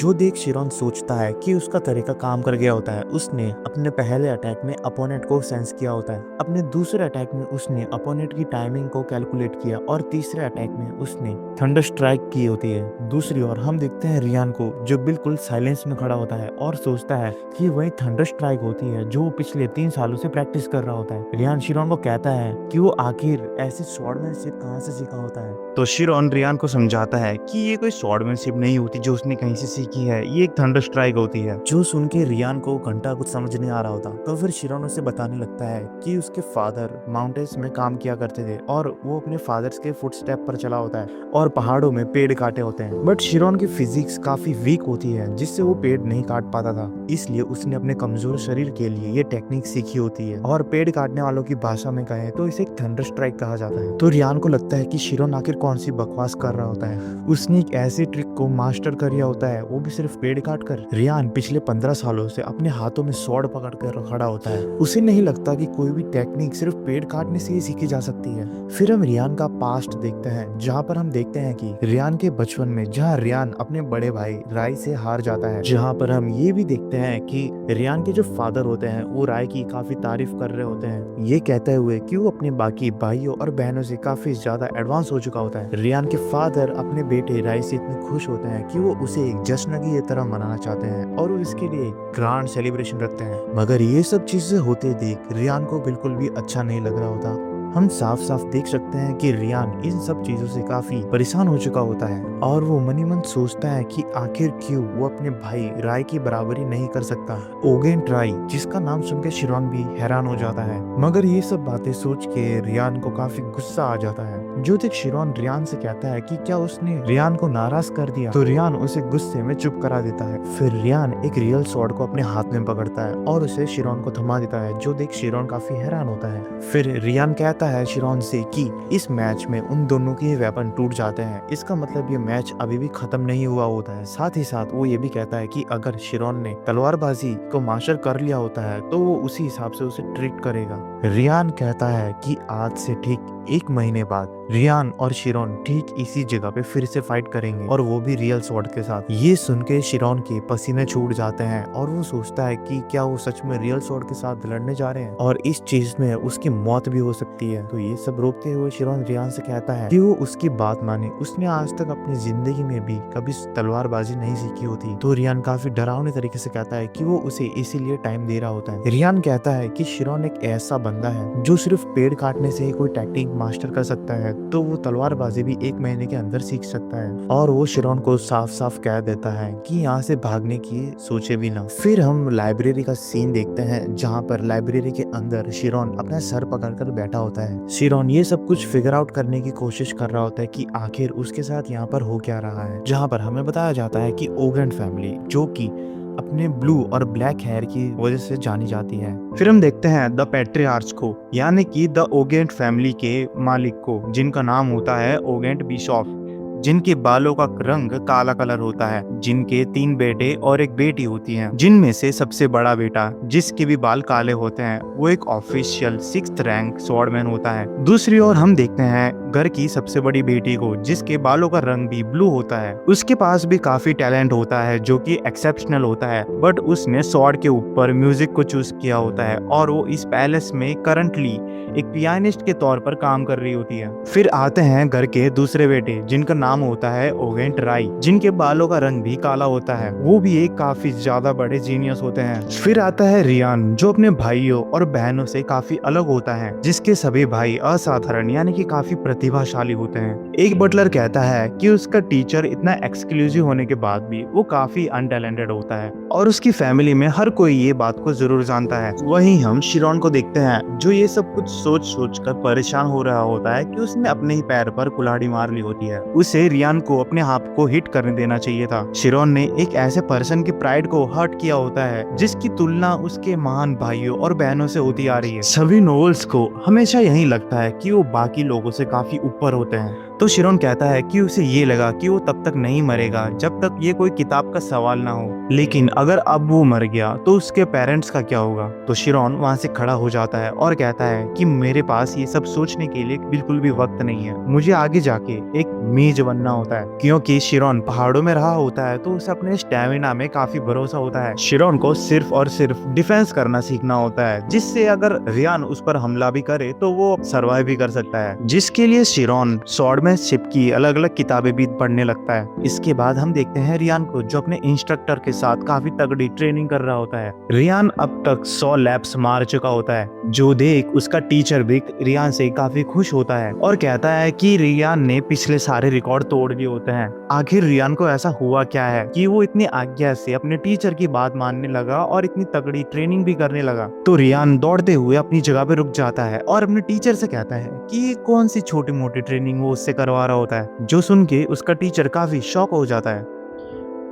जो देख शिरोन सोचता है कि उसका तरीका काम कर गया होता है। उसने अपने पहले अटैक में अपोनेंट को सेंस किया होता है, अपने दूसरे अटैक में उसने अपोनेंट की टाइमिंग को कैलकुलेट किया और तीसरे अटैक में उसने थंडर स्ट्राइक की होती है। दूसरी ओर हम देखते हैं रियान को, जो बिल्कुल साइलेंस में खड़ा होता है और सोचता है कि वही थंडर स्ट्राइक होती है जो वो पिछले 3 सालों से प्रैक्टिस कर रहा होता है। रियान शिरोन को कहता है कि वो आखिर ऐसी स्वॉर्डमैनशिप कहाँ से सीखा होता है। तो शिरोन रियान को समझाता है कि ये कोई स्वॉर्डमैनशिप नहीं होती जो उसने कहीं से सीखी है, ये एक थंडर स्ट्राइक होती है। जो सुन के रियान को घंटा कुछ समझ नहीं आ रहा होता। तो फिर शिरोन उसे बताने लगता है कि उसके फादर माउंटेन्स में काम किया करते थे और वो अपने फादर्स के फुटस्टेप पर चला होता है और पहाड़ों में पेड़ काटे होते हैं। बट शिरोन की फिजिक्स काफी वीक होती है जिससे वो पेड़ नहीं काट पाता था, इसलिए उसने अपने कमजोर शरीर के लिए ये टेक्निक सीखी होती है। और पेड़ काटने वालों की भाषा में कहें तो इसे एक थंडर स्ट्राइक कहा जाता है। तो रियान को लगता है कि शिरोन आखिर कौन सी बकवास कर रहा होता है। उसने एक ऐसी ट्रिक को मास्टर कर लिया होता है, वो भी सिर्फ पेड़ काट कर। रियान पिछले 15 सालों से अपने हाथों में स्वॉर्ड पकड़ कर खड़ा होता है। उसे नहीं लगता कि कोई भी टेक्निक सिर्फ पेड़ काटने से ही सीखी जा सकती है। फिर हम रियान का पास्ट देखते हैं, जहाँ पर हम देखते हैं कि रियान के बचपन में जहाँ रियान अपने बड़े भाई राय से हार जाता है, जहाँ पर हम ये भी देखते हैं कि रियान के जो फादर होते हैं वो राय की काफी तारीफ कर रहे होते हैं, ये कहते हुए कि वो अपने बाकी भाइयों और बहनों से काफी ज्यादा एडवांस हो चुका होता है। रियान के फादर अपने बेटे राय से इतने खुश होते हैं कि वो उसे एक जश्न की ये तरह मनाना चाहते हैं और वो इसके लिए ग्रैंड सेलिब्रेशन रखते हैं। मगर ये सब चीजें होते देख रियान को बिल्कुल भी अच्छा नहीं लग रहा होता। हम साफ साफ देख सकते हैं कि रियान इन सब चीजों से काफी परेशान हो चुका होता है और वो मनी मन सोचता है कि आखिर क्यों वो अपने भाई राय की बराबरी नहीं कर सकता। ओगेंट राय, जिसका नाम सुनकर शिरोन भी हैरान हो जाता है। मगर ये सब बातें सोच के रियान को काफी गुस्सा आ जाता है। जो देख शिरोन रियान से कहता है कि क्या उसने रियान को नाराज कर दिया, तो रियान उसे गुस्से में चुप करा देता है। फिर रियान एक रियल स्वॉर्ड को अपने हाथ में पकड़ता है और उसे शिरोन को थमा देता है। जो देख शिरोन काफी हैरान होता है। फिर रियान कहता है शिरोन से कि इस मैच में उन दोनों के वेपन टूट जाते हैं, इसका मतलब ये मैच अभी भी खत्म नहीं हुआ होता है। साथ ही साथ वो ये भी कहता है कि अगर शिरोन ने तलवारबाजी को मास्टर कर लिया होता है तो वो उसी हिसाब से उसे ट्रीट करेगा। रियान कहता है कि आज से ठीक 1 महीने बाद रियान और शिरोन ठीक इसी जगह पे फिर से फाइट करेंगे और वो भी रियल स्वॉर्ड के साथ। ये सुन के शिरोन के पसीने छूट जाते हैं और वो सोचता है कि क्या वो सच में रियल स्वॉर्ड के साथ लड़ने जा रहे हैं और इस चीज में उसकी मौत भी हो सकती है। तो ये सब रोकते हुए शिरोन रियान से कहता है कि वो उसकी बात माने। उसने आज तक अपनी जिंदगी में भी कभी तलवारबाजी नहीं सीखी होती। तो रियान काफी डरावने तरीके से कहता है कि वो उसे इसीलिए टाइम दे रहा होता है। रियान कहता है कि शिरोन एक ऐसा बंदा है जो सिर्फ पेड़ काटने से ही कोई टेक्निक मास्टर कर सकता है, तो वो तलवारबाजी भी 1 महीने के अंदर सीख सकता है। और वो शिरोन को साफ साफ कह देता है कि यहाँ से भागने की सोचे भी ना। फिर हम लाइब्रेरी का सीन देखते हैं, जहाँ पर लाइब्रेरी के अंदर शिरोन अपना सर पकड़कर बैठा होता है। शिरोन ये सब कुछ फिगर आउट करने की कोशिश कर रहा होता है कि आखिर उसके साथ यहाँ पर हो क्या रहा है। जहाँ पर हमें बताया जाता है कि ओगेंट फैमिली, जो कि अपने ब्लू और ब्लैक हेयर की वजह से जानी जाती है। फिर हम देखते हैं द पैट्रियार्च को, यानी कि द ओगेंट फैमिली के मालिक को, जिनका नाम होता है ओगेंट बिशॉप, जिनके बालों का रंग काला कलर होता है, जिनके 3 बेटे और एक बेटी होती हैं, जिनमें से सबसे बड़ा बेटा, जिसके भी बाल काले होते हैं, वो एक ऑफिशियल 6th रैंक स्वॉर्डमैन होता है। दूसरी ओर हम देखते हैं घर की सबसे बड़ी बेटी को, जिसके बालों का रंग भी ब्लू होता है। उसके पास भी काफी टैलेंट होता है जो कि एक्सेप्शनल होता है, बट उसने स्वॉर्ड के ऊपर म्यूजिक को चूज किया होता है और वो इस पैलेस में करंटली एक पियानिस्ट के तौर पर काम कर रही होती है। फिर आते हैं घर के दूसरे बेटे, जिनका नाम होता है ओगेंट राय, जिनके बालों का रंग भी काला होता है। वो भी एक काफी ज्यादा बड़े जीनियस होते हैं। फिर आता है रियान, जो अपने भाइयों और बहनों से काफी अलग होता है, जिसके सभी भाई असाधारण यानी कि काफी प्रतिभाशाली होते हैं। एक बटलर कहता है कि उसका टीचर इतना एक्सक्लूसिव होने के बाद भी वो काफी अनटैलेंटेड होता है और उसकी फैमिली में हर कोई ये बात को जरूर जानता है। वहीं हम शिरोन को देखते हैं, जो ये सब कुछ सोच सोच कर परेशान हो रहा होता है कि उसने अपने ही पैर पर कुल्हाड़ी मार ली होती है। उसे रियान को अपने आप को हिट करने देना चाहिए था। शिरोन ने एक ऐसे पर्सन की प्राइड को हर्ट किया होता है जिसकी तुलना उसके महान भाइयों और बहनों से होती आ रही है। सभी नॉवेल्स को हमेशा यही लगता है कि वो बाकी लोगों से काफी ऊपर होते हैं, तो शिरोन कहता है कि उसे ये लगा कि वो तब तक नहीं मरेगा जब तक ये कोई किताब का सवाल ना हो, लेकिन अगर अब वो मर गया तो उसके पेरेंट्स का क्या होगा। तो शिरोन वहां से खड़ा हो जाता है और कहता है कि मेरे पास ये सब सोचने के लिए बिल्कुल भी वक्त नहीं है, मुझे आगे जाके एक मेज बनना होता है। क्योंकि शिरोन पहाड़ों में रहा होता है तो उसे अपने स्टेमिना में काफी भरोसा होता है। शिरोन को सिर्फ और सिर्फ डिफेंस करना सीखना होता है, जिससे अगर रियान उस पर हमला भी करे तो वो सर्वाइव भी कर सकता है, जिसके लिए शिरोन स्वॉर्डमैनशिप की अलग अलग किताबें भी पढ़ने लगता है। इसके बाद हम देखते हैं रियान को, जो अपने इंस्ट्रक्टर के साथ काफी तगड़ी ट्रेनिंग कर रहा होता है। रियान अब तक 100 लैप्स मार चुका होता है, जो देख उसका टीचर भी रियान से काफी खुश होता है और कहता है कि रियान ने पिछले सारे रिकॉर्ड तोड़ दिए होते हैं। आखिर रियान को ऐसा हुआ क्या है कि वो इतनी आज्ञा से अपने टीचर की बात मानने लगा और इतनी तगड़ी ट्रेनिंग भी करने लगा। तो रियान दौड़ते हुए अपनी जगह पे रुक जाता है और अपने टीचर से कहता है कि ये कौन सी छोटी मोटी ट्रेनिंग वो उससे करवा रहा होता है, जो सुन के उसका टीचर काफी शॉक हो जाता है।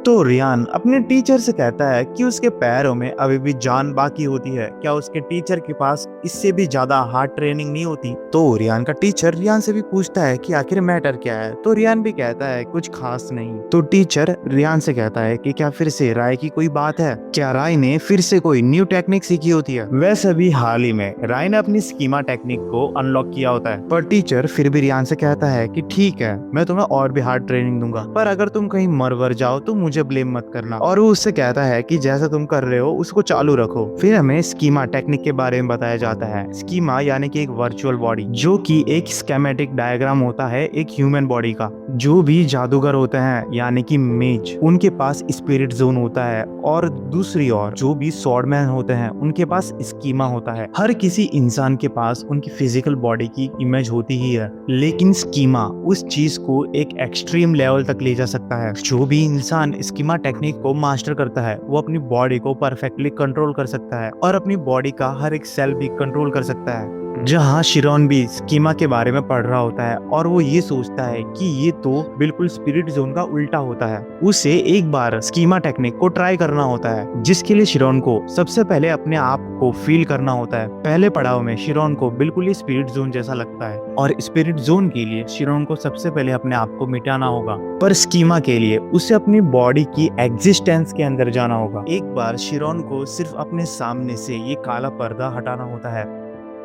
तो रियान अपने टीचर से कहता है कि उसके पैरों में अभी भी जान बाकी होती है, क्या उसके टीचर के पास इससे भी ज्यादा हार्ड ट्रेनिंग नहीं होती। तो रियान का टीचर रियान से भी पूछता है कि आखिर मैटर क्या है। तो रियान भी कहता है कुछ खास नहीं। तो टीचर रियान से कहता है कि क्या फिर से राय की कोई बात है, क्या राय ने फिर से कोई न्यू टेक्निक सीखी होती है। वैसे भी हाल ही में राय ने अपनी स्कीमा टेक्निक को अनलॉक किया होता है। पर टीचर फिर भी रियान से कहता है कि ठीक है, मैं तुम्हें और भी हार्ड ट्रेनिंग दूंगा, पर अगर तुम कहीं मर वर जाओ तो मुझे ब्लेम मत करना। और वो उससे कहता है कि जैसा तुम कर रहे हो उसको चालू रखो। फिर हमें स्कीमा टेक्निक के बारे में बताया जाता है। स्कीमा यानी कि एक वर्चुअल बॉडी, जो कि एक स्केमेटिक डायग्राम होता है एक ह्यूमन बॉडी का। जो भी जादूगर होते हैं यानी कि मेज, उनके पास स्पिरिट जोन होता है, और दूसरी ओर जो भी स्वॉर्डमैन होते हैं उनके पास स्कीमा होता है। हर किसी इंसान के पास उनकी फिजिकल बॉडी की इमेज होती ही है, लेकिन स्कीमा उस चीज को एक एक्सट्रीम लेवल तक ले जा सकता है। जो भी इंसान स्कीमा टेक्निक को मास्टर करता है वो अपनी बॉडी को परफेक्टली कंट्रोल कर सकता है और अपनी बॉडी का हर एक सेल भी कंट्रोल कर सकता है। जहाँ शिरोन भी स्कीमा के बारे में पढ़ रहा होता है और वो ये सोचता है कि ये तो बिल्कुल स्पिरिट जोन का उल्टा होता है। उसे एक बार स्कीमा टेक्निक को ट्राई करना होता है, जिसके लिए शिरोन को सबसे पहले अपने आप को फील करना होता है। पहले पड़ाव में शिरोन को बिल्कुल ही स्पिरिट जोन जैसा लगता है, और स्पिरिट जोन के लिए शिरोन को सबसे पहले अपने आप को मिटाना होगा। पर स्कीमा के लिए उसे अपनी बॉडी की एग्जिस्टेंस के अंदर जाना होगा। एक बार शिरोन को सिर्फ अपने सामने से ये काला पर्दा हटाना होता है।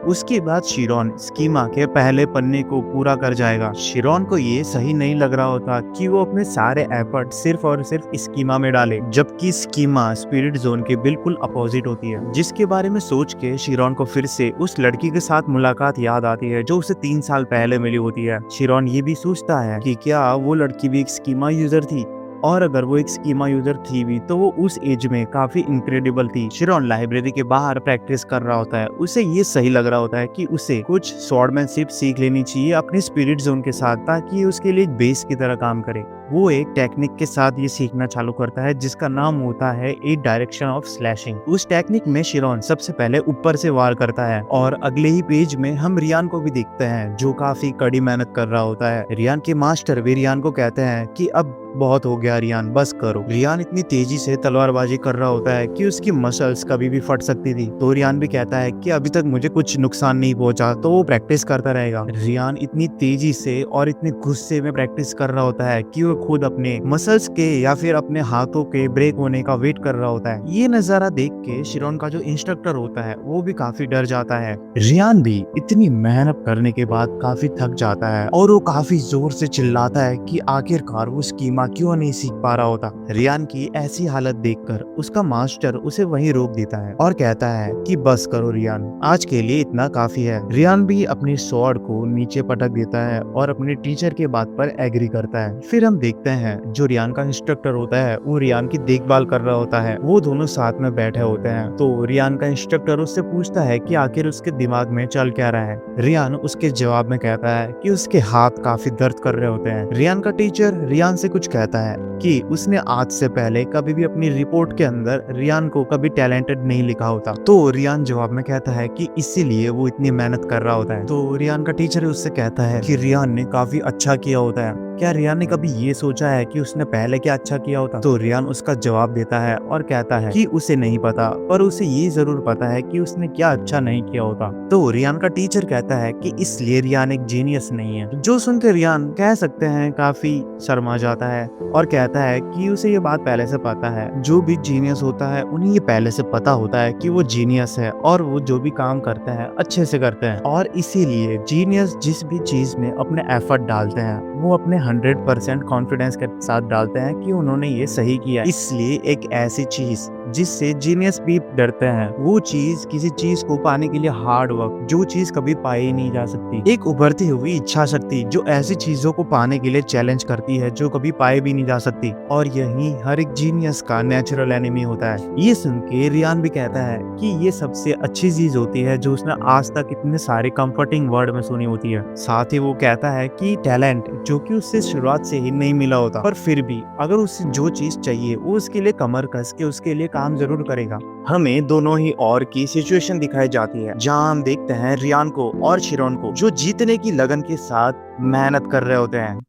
उसके बाद शिरोन स्कीमा के पहले पन्ने को पूरा कर जाएगा। शिरोन को ये सही नहीं लग रहा होता कि वो अपने सारे एफर्ट सिर्फ और सिर्फ स्कीमा में डाले, जबकि स्कीमा स्पिरिट जोन के बिल्कुल अपोजिट होती है। जिसके बारे में सोच के शिरोन को फिर से उस लड़की के साथ मुलाकात याद आती है जो उसे 3 साल पहले मिली होती है। शिरोन ये भी सोचता है कि क्या वो लड़की भी एक स्कीमा यूजर थी, और अगर वो एक स्कीमा यूजर थी भी तो वो उस एज में काफी इनक्रेडिबल थी। शिरोन लाइब्रेरी के बाहर प्रैक्टिस कर रहा होता है। उसे ये सही लग रहा होता है कि उसे कुछ स्वॉर्डमैनशिप सीख लेनी चाहिए अपने स्पिरिट जोन के साथ, ताकि ये उसके लिए एक बेस की तरह काम करे। वो एक टेक्निक के साथ ये सीखना चालू करता है जिसका नाम होता है ए डायरेक्शन ऑफ स्लैशिंग। उस टेक्निक में शिरोन सबसे पहले ऊपर से वार करता है, और अगले ही पेज में हम रियान को भी देखते हैं जो काफी कड़ी मेहनत कर रहा होता है। रियान के मास्टर भी रियान को कहते हैं कि अब बहुत हो गया रियान, बस करो। रियान इतनी तेजी से तलवारबाजी कर रहा होता है कि उसकी मसल्स कभी भी फट सकती थी। तो रियान भी कहता है कि अभी तक मुझे कुछ नुकसान नहीं पहुंचा, तो वो प्रैक्टिस करता रहेगा। रियान इतनी तेजी से और इतने गुस्से में प्रैक्टिस कर रहा होता है कि वो खुद अपने मसल्स के या फिर अपने हाथों के ब्रेक होने का वेट कर रहा होता है। ये नजारा देख के शिरोन का जो इंस्ट्रक्टर होता है वो भी काफी डर जाता है। रियान भी इतनी मेहनत करने के बाद काफी थक जाता है और वो काफी जोर से चिल्लाता है कि आखिरकार वो स्कीमा क्यों नहीं सीख पा रहा होता। रियान की ऐसी हालत देखकर उसका मास्टर उसे वहीं रोक देता है और कहता है कि बस करो रियान, आज के लिए इतना काफी है। रियान भी अपनी स्वॉर्ड को नीचे पटक देता है और अपने टीचर के बात पर एग्री करता है। फिर हम देखते हैं जो रियान का इंस्ट्रक्टर होता है वो रियान की देखभाल कर रहा होता है। वो दोनों साथ में बैठे होते हैं। तो रियान का इंस्ट्रक्टर उससे पूछता है कि आखिर उसके दिमाग में चल क्या रहा है। रियान उसके जवाब में कहता है कि उसके हाथ काफी दर्द कर रहे होते हैं। रियान का टीचर रियान से कुछ कहता है कि उसने आज से पहले कभी भी अपनी रिपोर्ट के अंदर रियान को कभी टैलेंटेड नहीं लिखा होता। तो रियान जवाब में कहता है कि इसीलिए वो इतनी मेहनत कर रहा होता है। तो रियान का टीचर उससे कहता है कि रियान ने काफी अच्छा किया होता है, क्या रियान ने कभी ये सोचा है कि उसने पहले क्या अच्छा किया होता? तो रियान उसका जवाब देता है और कहता है कि उसे नहीं पता, पर उसे ये जरूर पता है कि उसने क्या अच्छा नहीं किया होता। तो रियान का टीचर कहता है कि इसलिए रियान एक जीनियस नहीं है। जो सुनकर रियान कह सकते हैं काफी शर्मा जाता है और कहता है कि उसे ये बात पहले से पता है। जो भी जीनियस होता है उन्हें ये पहले से पता होता है कि वो जीनियस है और वो जो भी काम करते हैं अच्छे से करते हैं, और इसीलिए जीनियस जिस भी चीज में अपने एफर्ट डालते हैं वो अपने 100% कॉन्फिडेंस के साथ डालते हैं कि उन्होंने ये सही किया। इसलिए एक ऐसी चीज जिससे जीनियस भी डरते हैं, वो चीज किसी चीज को पाने के लिए हार्ड वर्क, जो चीज कभी पाई नहीं जा सकती, एक उभरती हुई इच्छा शक्ति जो ऐसी चीजों को पाने के लिए चैलेंज करती है जो कभी पाई भी नहीं जा सकती, और यही हर एक जीनियस का नेचुरल एनिमी होता है। ये सुन के रियान भी कहता है कि ये सबसे अच्छी चीज होती है जो उसने आज तक इतने सारे कंफर्टिंग वर्ड में सुनी होती है। साथ ही वो कहता है कि टैलेंट जो कि उससे शुरुआत से ही नहीं मिला होता, पर फिर भी अगर उसे जो चीज चाहिए वो उसके लिए कमर कस के उसके लिए काम जरूर करेगा। हमें दोनों ही और की सिचुएशन दिखाई जाती है जहां हम देखते हैं रियान को और शिरोन को जो जीतने की लगन के साथ मेहनत कर रहे होते हैं।